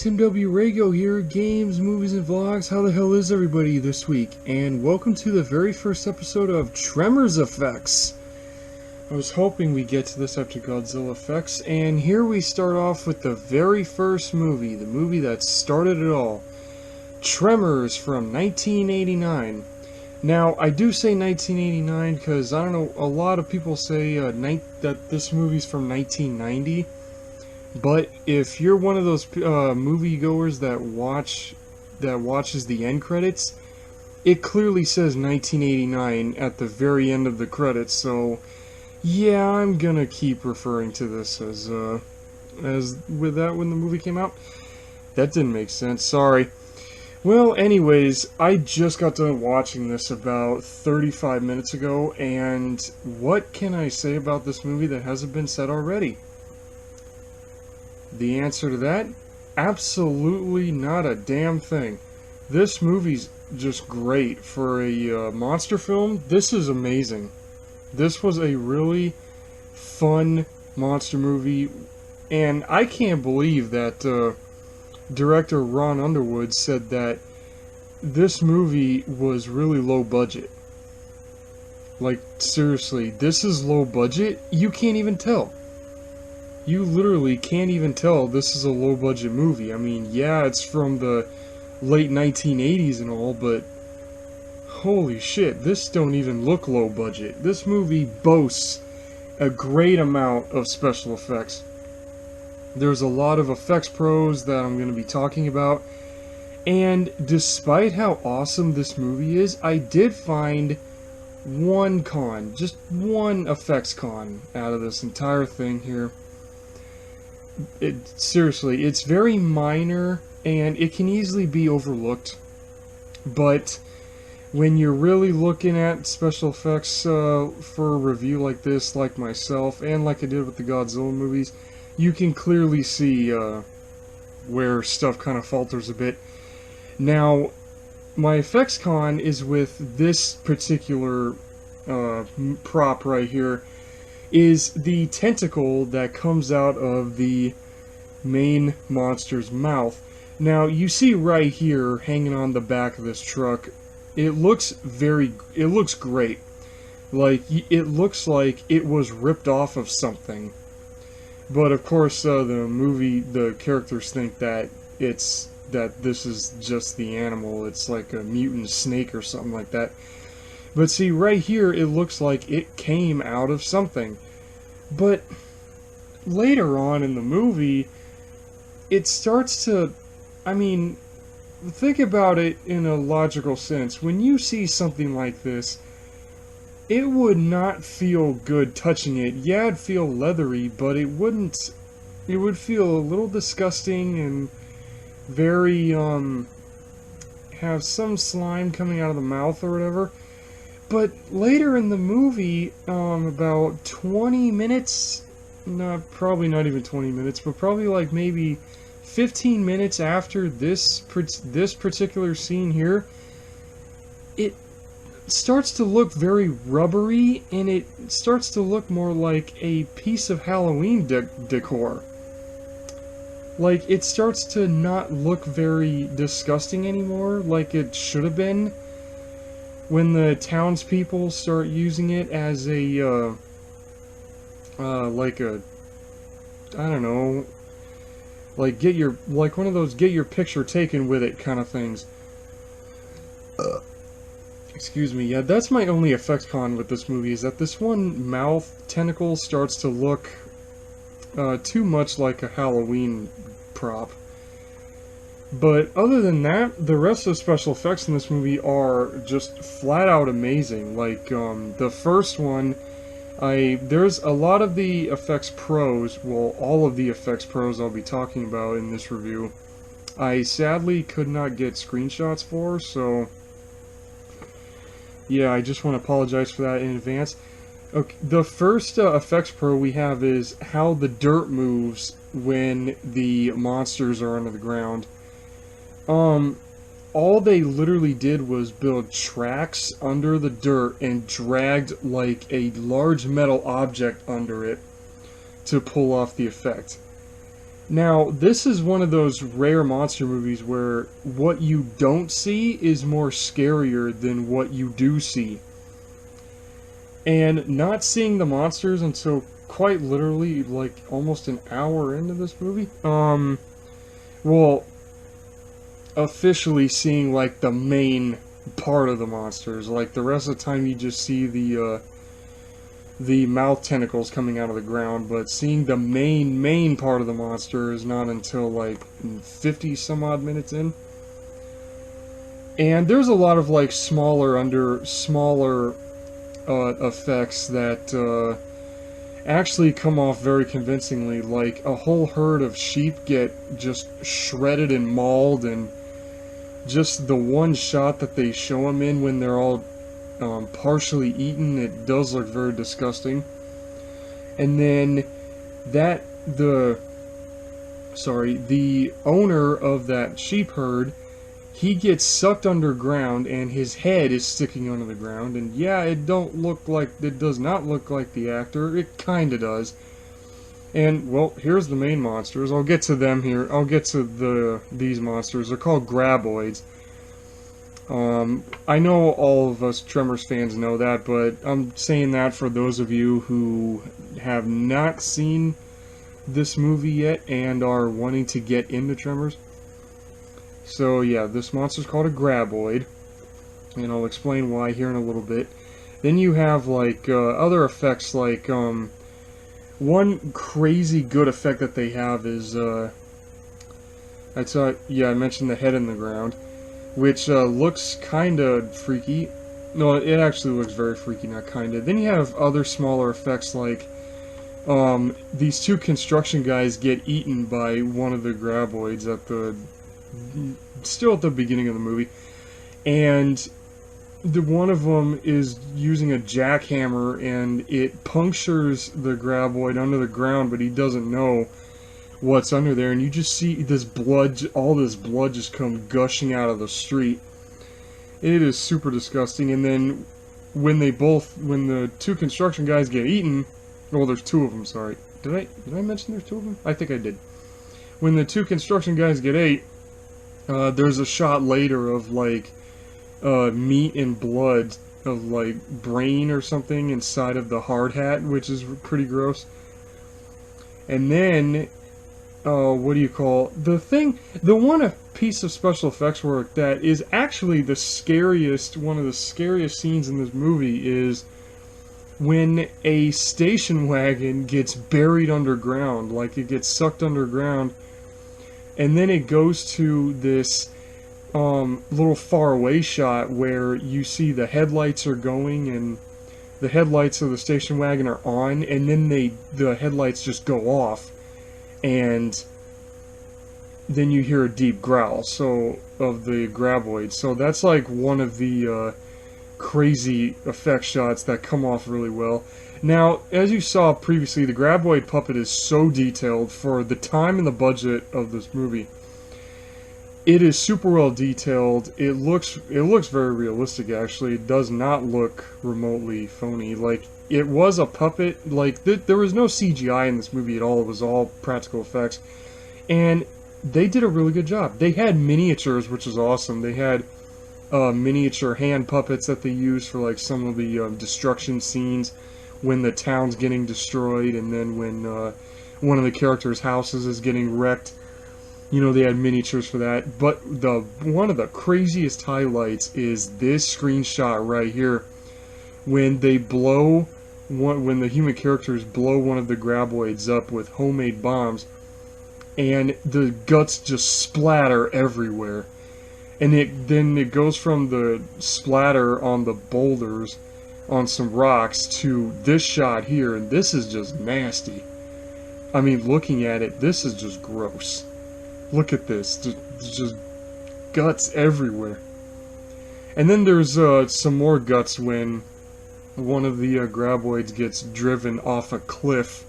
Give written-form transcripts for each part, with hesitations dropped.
Tim W. Rago here, games, movies, and vlogs. How the hell is everybody this week? And welcome to the very first episode of Tremors Effects. I was hoping we'd get to this after Godzilla Effects, and here we start off with the very first movie, the movie that started it all. Tremors from 1989. Now, I do say 1989 because, I don't know, a lot of people say that this movie's from 1990. But if you're one of those moviegoers that watches the end credits, it clearly says 1989 at the very end of the credits. So, yeah, I'm gonna keep referring to this as with that when the movie came out. That didn't make sense. Sorry. Well, anyways, I just got done watching this about 35 minutes ago, and what can I say about this movie that hasn't been said already? The answer to that? Absolutely not a damn thing. This movie's just great. For a monster film, this is amazing. This was a really fun monster movie, and I can't believe that director Ron Underwood said that this movie was really low budget. Like, seriously, this is low budget? You can't even tell. You literally can't even tell this is a low-budget movie. I mean, yeah, it's from the late 1980s and all, but holy shit, this don't even look low-budget. This movie boasts a great amount of special effects. There's a lot of effects pros that I'm going to be talking about, and despite how awesome this movie is, I did find one con, just one effects con out of this entire thing here. Seriously, it's very minor, and it can easily be overlooked, but when you're really looking at special effects for a review like this, like myself, and like I did with the Godzilla movies, you can clearly see where stuff kind of falters a bit. Now, my effects con is with this particular prop right here, is the tentacle that comes out of the main monster's mouth. Now, you see right here, hanging on the back of this truck, it looks great. Like, it looks like it was ripped off of something. But of course, the characters think that this is just the animal. It's like a mutant snake or something like that. But see, right here, it looks like it came out of something. But later on in the movie, it starts to, I mean, think about it in a logical sense. When you see something like this, it would not feel good touching it. Yeah, it'd feel leathery, but it would feel a little disgusting and very, have some slime coming out of the mouth or whatever. But later in the movie, about 20 minutes, probably not even 20 minutes, but probably like maybe 15 minutes after this particular scene here, it starts to look very rubbery, and it starts to look more like a piece of Halloween decor. Like, it starts to not look very disgusting anymore, like it should have been. When the townspeople start using it as a, like a, I don't know, like one of those get your picture taken with it kind of things. Excuse me, yeah, that's my only effect con with this movie, is that this one mouth tentacle starts to look, too much like a Halloween prop. But other than that, the rest of the special effects in this movie are just flat out amazing. Like, the first one, there's a lot of the effects pros, well, all of the effects pros I'll be talking about in this review, I sadly could not get screenshots for, so yeah, I just want to apologize for that in advance. Okay, the first effects pro we have is how the dirt moves when the monsters are under the ground. All they literally did was build tracks under the dirt and dragged like a large metal object under it to pull off the effect. Now, this is one of those rare monster movies where what you don't see is more scarier than what you do see. And not seeing the monsters until quite literally like almost an hour into this movie. Well, officially seeing like the main part of the monsters. Like the rest of the time you just see the mouth tentacles coming out of the ground, but seeing the main part of the monster is not until like 50 some odd minutes in. And there's a lot of like smaller effects that actually come off very convincingly. Like a whole herd of sheep get just shredded and mauled, and just the one shot that they show them in when they're all partially eaten, it does look very disgusting. And then that the owner of that sheep herd, he gets sucked underground and his head is sticking under the ground. And yeah, it does not look like the actor. It kinda does. And well, here's the main monsters. I'll get to them here. I'll get to these monsters. They're called Graboids. I know all of us Tremors fans know that, but I'm saying that for those of you who have not seen this movie yet and are wanting to get into Tremors. So yeah, this monster's called a Graboid, and I'll explain why here in a little bit. Then you have like other effects, like one crazy good effect that they have is I mentioned the head in the ground, which looks kinda freaky. No, it actually looks very freaky, not kinda. Then you have other smaller effects, like these two construction guys get eaten by one of the Graboids still at the beginning of the movie, and one of them is using a jackhammer and it punctures the Graboid under the ground, but he doesn't know what's under there, and you just see this blood, all this blood just come gushing out of the street. It is super disgusting. And then when the two construction guys get eaten, well, there's two of them, sorry. Did I mention there's two of them? I think I did. When the two construction guys get ate, there's a shot later of like meat and blood of like brain or something inside of the hard hat, which is pretty gross. And then what do you call the one piece of special effects work that is actually one of the scariest scenes in this movie is when a station wagon gets buried underground, like it gets sucked underground, and then it goes to this little faraway shot where you see the headlights are going and the headlights of the station wagon are on, and then the headlights just go off, and then you hear a deep growl of the Graboids. So that's like one of the crazy effect shots that come off really well. Now, as you saw previously, the Graboid puppet is so detailed for the time and the budget of this movie. It is super well detailed. It looks very realistic, actually. It does not look remotely phony. Like, it was a puppet. Like, there was no CGI in this movie at all. It was all practical effects. And they did a really good job. They had miniatures, which is awesome. They had miniature hand puppets that they used for, like, some of the destruction scenes when the town's getting destroyed, and then when one of the characters' houses is getting wrecked. You know, they had miniatures for that. But one of the craziest highlights is this screenshot right here. When they when the human characters blow one of the Graboids up with homemade bombs, and the guts just splatter everywhere. And then it goes from the splatter on the boulders on some rocks to this shot here, and this is just nasty. I mean, looking at it, this is just gross. Look at this, just guts everywhere. And then there's some more guts when one of the Graboids gets driven off a cliff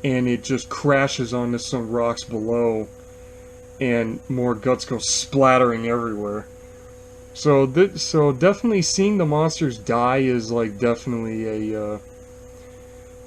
and it just crashes onto some rocks below, and more guts go splattering everywhere. So definitely seeing the monsters die is like definitely a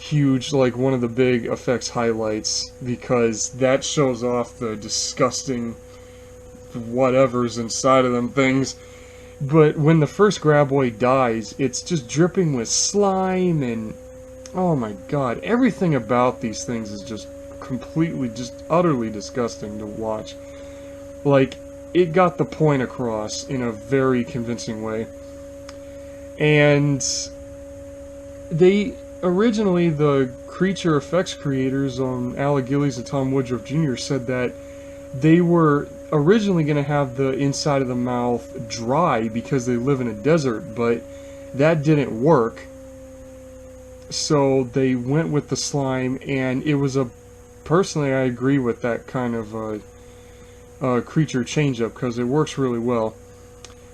huge, like one of the big effects highlights, because that shows off the disgusting whatever's inside of them things. But when the first Graboid dies, it's just dripping with slime, and oh my god, everything about these things is just completely, just utterly disgusting to watch. Like, it got the point across in a very convincing way. And they originally, the creature effects creators, Alec Gillies and Tom Woodruff Jr., said that they were originally going to have the inside of the mouth dry because they live in a desert, but that didn't work. So they went with the slime, and it was personally, I agree with that kind of creature change-up, because it works really well.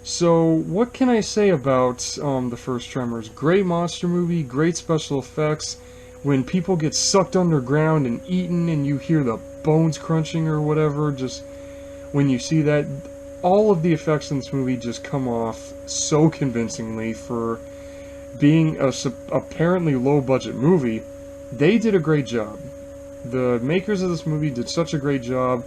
So, what can I say about the first Tremors? Great monster movie, great special effects. When people get sucked underground and eaten and you hear the bones crunching or whatever, just when you see that, all of the effects in this movie just come off so convincingly for being a apparently low-budget movie. They did a great job. The makers of this movie did such a great job.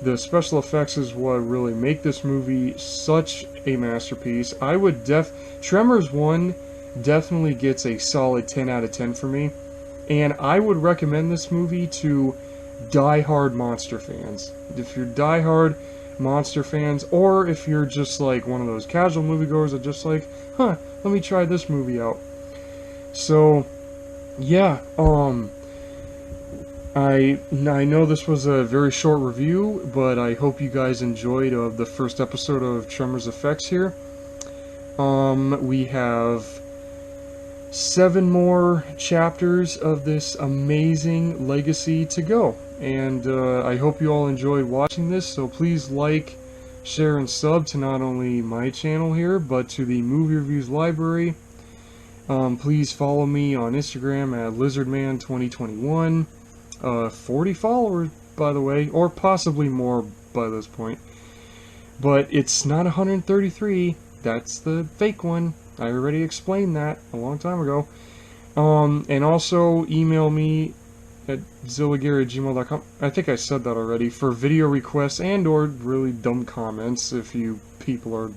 The special effects is what really make this movie such a masterpiece. I would Tremors 1 definitely gets a solid 10 out of 10 for me. And I would recommend this movie to die-hard monster fans. If you're die-hard monster fans, or if you're just like one of those casual moviegoers that just like, let me try this movie out. So, yeah, I know this was a very short review, but I hope you guys enjoyed the first episode of Tremors Effects here. We have 7 more chapters of this amazing legacy to go. And I hope you all enjoyed watching this, so please like, share, and sub to not only my channel here, but to the Movie Reviews Library. Please follow me on Instagram at LizardMan2021. 40 followers, by the way, or possibly more by this point. But it's not 133, that's the fake one. I already explained that a long time ago. And also email me at zillagary@gmail.com. I think I said that already, for video requests and or really dumb comments if you people are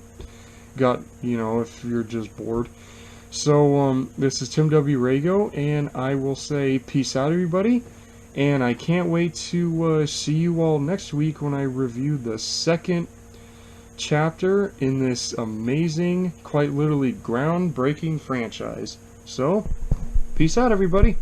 if you're just bored. So this is Tim W. Rago, and I will say peace out, everybody. And I can't wait to see you all next week when I review the second chapter in this amazing, quite literally groundbreaking franchise. So, peace out, everybody.